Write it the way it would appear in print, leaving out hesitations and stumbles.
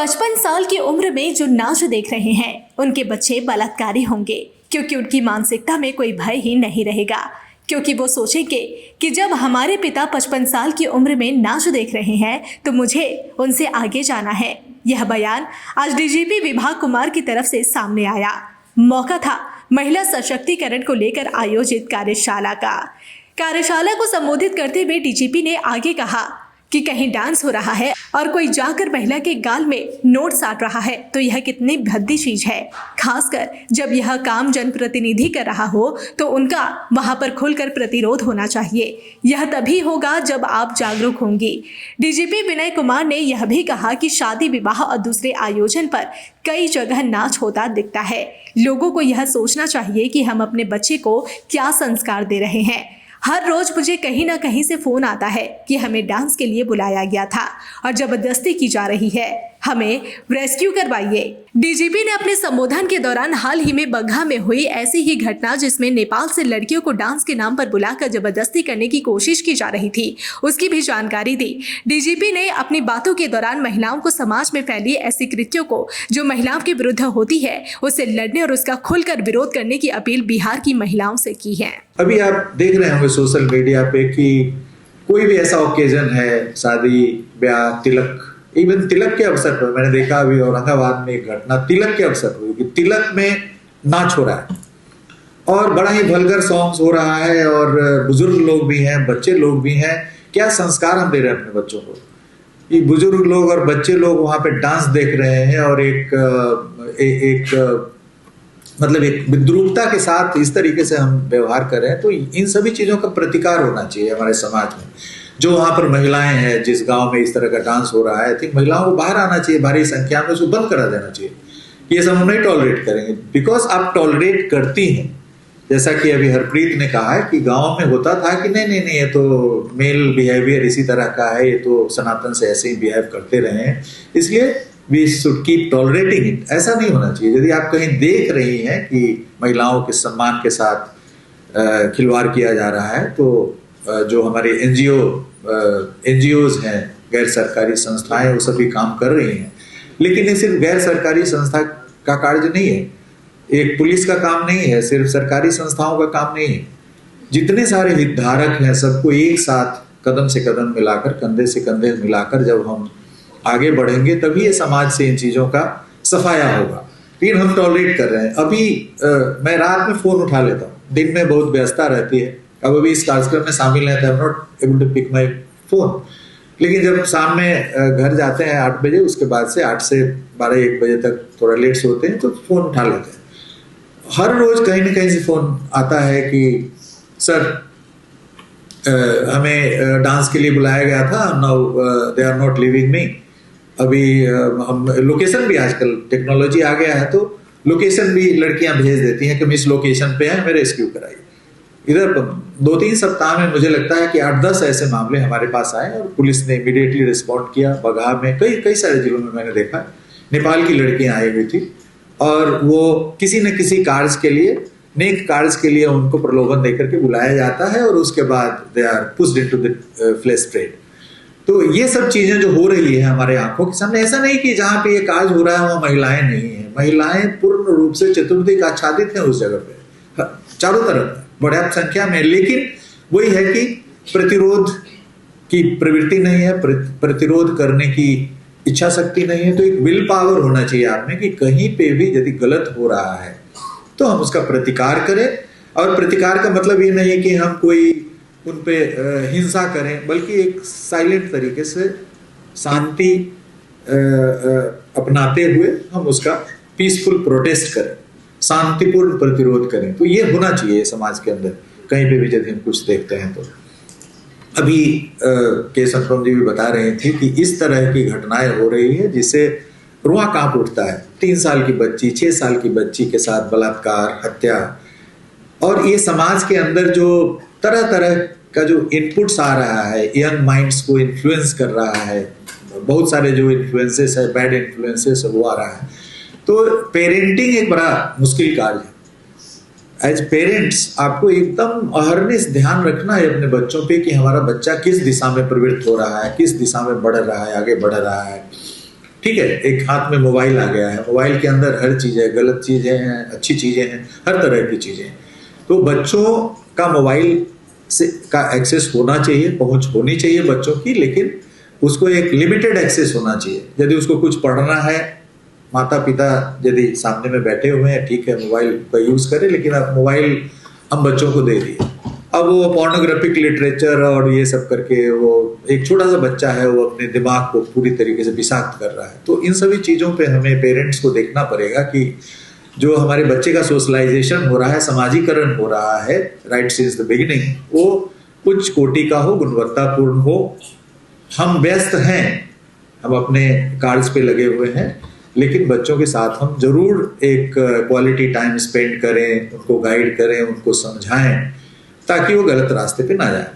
55 साल की उम्र में जो नाच देख रहे हैं उनके बच्चे बलात्कारी होंगे, क्योंकि उनकी मानसिकता में कोई भय ही नहीं रहेगा। क्योंकि वो सोचेंगे कि जब हमारे पिता 55 साल की उम्र में नाच देख रहे हैं तो मुझे उनसे आगे जाना है। यह बयान आज डीजीपी विभा कुमार की तरफ से सामने आया। मौका था महिला सशक्तिकरण को लेकर आयोजित कार्यशाला को संबोधित करते हुए डीजीपी ने आगे कहा कि कहीं डांस हो रहा है और कोई जाकर महिला के गाल में नोट साट रहा है तो यह कितनी भद्दी चीज है। खासकर जब यह काम जनप्रतिनिधि कर रहा हो तो उनका वहां पर खुलकर प्रतिरोध होना चाहिए। यह तभी होगा जब आप जागरूक होंगी। डीजीपी विनय कुमार ने यह भी कहा कि शादी विवाह और दूसरे आयोजन पर कई जगह नाच होता दिखता है। लोगों को यह सोचना चाहिए कि हम अपने बच्चे को क्या संस्कार दे रहे हैं। हर रोज मुझे कहीं ना कहीं से फोन आता है कि हमें डांस के लिए बुलाया गया था और जबरदस्ती की जा रही है, हमें रेस्क्यू करवाइए। डीजीपी ने अपने संबोधन के दौरान हाल ही में बगहा में हुई ऐसी ही घटना जिसमें नेपाल से लड़कियों को डांस के नाम पर बुलाकर जबरदस्ती करने की कोशिश की जा रही थी, उसकी भी जानकारी दी। डीजीपी ने अपनी बातों के दौरान महिलाओं को समाज में फैली ऐसी कृत्यों को जो महिलाओं के विरुद्ध होती है उससे लड़ने और उसका खुलकर विरोध करने की अपील बिहार की महिलाओं से की है। अभी आप देख रहे होंगे सोशल मीडिया पे कि कोई भी ऐसा ओकेजन है, शादी ब्याह, तिलक, इवन तिलक के अवसर पर मैंने देखा अभी औरंगाबाद में एक घटना तिलक के अवसर पर कि तिलक में नाच हो रहा है और बड़ा ही वल्गर सॉन्ग्स हो रहा है और बुजुर्ग लोग भी हैं, बच्चे लोग भी हैं। क्या संस्कार हम दे रहे हैं अपने बच्चों को? ये बुजुर्ग लोग और बच्चे लोग वहां पे डांस देख रहे हैं और एक विद्रूपता के साथ इस तरीके से हम व्यवहार कर रहे हैं। तो इन सभी चीजों का प्रतिकार होना चाहिए हमारे समाज में। जो वहां पर महिलाएं हैं, जिस गांव में इस तरह का डांस हो रहा है, ठीक महिलाओं को बाहर आना चाहिए, भारी संख्या में उसको बंद करा देना चाहिए। ये सब हम नहीं टॉलरेट करेंगे, बिकॉज आप टॉलरेट करती हैं। जैसा कि अभी हरप्रीत ने कहा है कि गांव में होता था कि नहीं ये तो मेल बिहेवियर इसी तरह का है, ये तो सनातन से ऐसे ही बिहेव करते रहे हैं, इसलिए we should keep tolerating it. ऐसा नहीं होना चाहिए। यदि आप कहीं देख रही हैं कि महिलाओं के सम्मान के साथ खिलवाड़ किया जा रहा है तो जो हमारे एनजीओज हैं, गैर सरकारी संस्थाएं, वो सभी काम कर रही हैं। लेकिन ये सिर्फ गैर सरकारी संस्था का कार्य नहीं है, एक पुलिस का काम नहीं है, सिर्फ सरकारी संस्थाओं का काम नहीं है। जितने सारे हितधारक हैं सबको एक साथ कदम से कदम मिलाकर, कंधे से कंधे मिलाकर जब हम आगे बढ़ेंगे तभी ये समाज से इन चीजों का सफाया होगा। लेकिन हम टॉलरेट कर रहे हैं। अभी मैं रात में फोन उठा लेता हूँ, दिन में बहुत व्यस्तता रहती है। अब अभी इस कार्यक्रम में शामिल नहीं था, not able to pick my phone. लेकिन जब शाम में घर जाते हैं 8 बजे, उसके बाद से 8 से 12-1 बजे तक थोड़ा लेट से होते हैं तो फोन उठा लेते हैं। हर रोज कहीं ना कहीं से फोन आता है कि सर हमें डांस के लिए बुलाया गया था, now they are not living me. अभी हम लोकेशन भी, आजकल टेक्नोलॉजी आ गया है तो लोकेशन भी लड़कियां भेज देती हैं कि हम इस लोकेशन पे हैं, मेरे रेस्क्यू कराइए। इधर 2-3 सप्ताह में मुझे लगता है कि 8-10 ऐसे मामले हमारे पास आए और पुलिस ने इमीडिएटली रिस्पॉन्ड किया। बगहा में कई सारे जिलों में मैंने देखा नेपाल की लड़कियां आई हुई थी और वो किसी न किसी कार्य के लिए, नेक कार्य के लिए उनको प्रलोभन देकर के बुलाया जाता है और उसके बाद they are pushed into the flesh trade. तो ये सब चीजें जो हो रही है हमारे आंखों के सामने, ऐसा नहीं कि जहाँ पे ये कार्य हो रहा है वहाँ महिलाएं नहीं है। महिलाएं पूर्ण रूप से चतुर्दिक आच्छादित हैं उस जगह पे, चारों तरफ बड़ा संख्या में। लेकिन वही है कि प्रतिरोध की प्रवृत्ति नहीं है, प्रतिरोध करने की इच्छा शक्ति नहीं है। तो एक विल पावर होना चाहिए आप में कि कहीं पे भी यदि गलत हो रहा है तो हम उसका प्रतिकार करें। और प्रतिकार का मतलब ये नहीं कि हम कोई उन पे हिंसा करें, बल्कि एक साइलेंट तरीके से शांति अपनाते हुए हम उसका पीसफुल प्रोटेस्ट करें, शांतिपूर्ण प्रतिरोध करें। तो ये होना चाहिए समाज के अंदर कहीं पे भी यदि हम कुछ देखते हैं तो। अभी केस अनुपम जी भी बता रहे थे कि इस तरह की घटनाएं हो रही है जिससे रुआ कांप उठता है। 3 साल की बच्ची, 6 साल की बच्ची के साथ बलात्कार, हत्या, और ये समाज के अंदर जो तरह तरह का जो इनपुट्स आ रहा है, यंग माइंड्स को इन्फ्लुएंस कर रहा है, बहुत सारे जो इन्फ्लुएंसेस है, बैड इन्फ्लुएंसेस वो आ रहा है। तो पेरेंटिंग एक बड़ा मुश्किल कार्य है। एज पेरेंट्स आपको एकदम अहरनिश ध्यान रखना है अपने बच्चों पे कि हमारा बच्चा किस दिशा में प्रवृत्त हो रहा है, किस दिशा में बढ़ रहा है, आगे बढ़ रहा है। ठीक है, एक हाथ में मोबाइल आ गया है, मोबाइल के अंदर हर चीज़ है, गलत चीज़ें हैं, अच्छी चीज़ें हैं, हर तरह की चीज़ें हैं। तो बच्चों का मोबाइल से का एक्सेस होना चाहिए, पहुंच होनी चाहिए बच्चों की, लेकिन उसको एक लिमिटेड एक्सेस होना चाहिए। यदि उसको कुछ पढ़ना है, माता पिता यदि सामने में बैठे हुए हैं, ठीक है, मोबाइल का यूज़ करें, लेकिन अब मोबाइल हम बच्चों को दे दिए। अब वो पोर्नोग्राफिक लिटरेचर और ये सब करके, वो एक छोटा सा बच्चा है, वो अपने दिमाग को पूरी तरीके से विषाक्त कर रहा है। तो इन सभी चीज़ों पे हमें पेरेंट्स को देखना पड़ेगा कि जो हमारे बच्चे का सोशलाइजेशन हो रहा है, समाजीकरण हो रहा है राइट सिंस द बिगिनिंग, वो उच्च कोटि का हो, गुणवत्तापूर्ण हो। हम व्यस्त हैं, हम अपने कार्ड्स पे लगे हुए हैं, लेकिन बच्चों के साथ हम जरूर एक क्वालिटी टाइम स्पेंड करें, उनको गाइड करें, उनको समझाएं, ताकि वो गलत रास्ते पे ना जाए।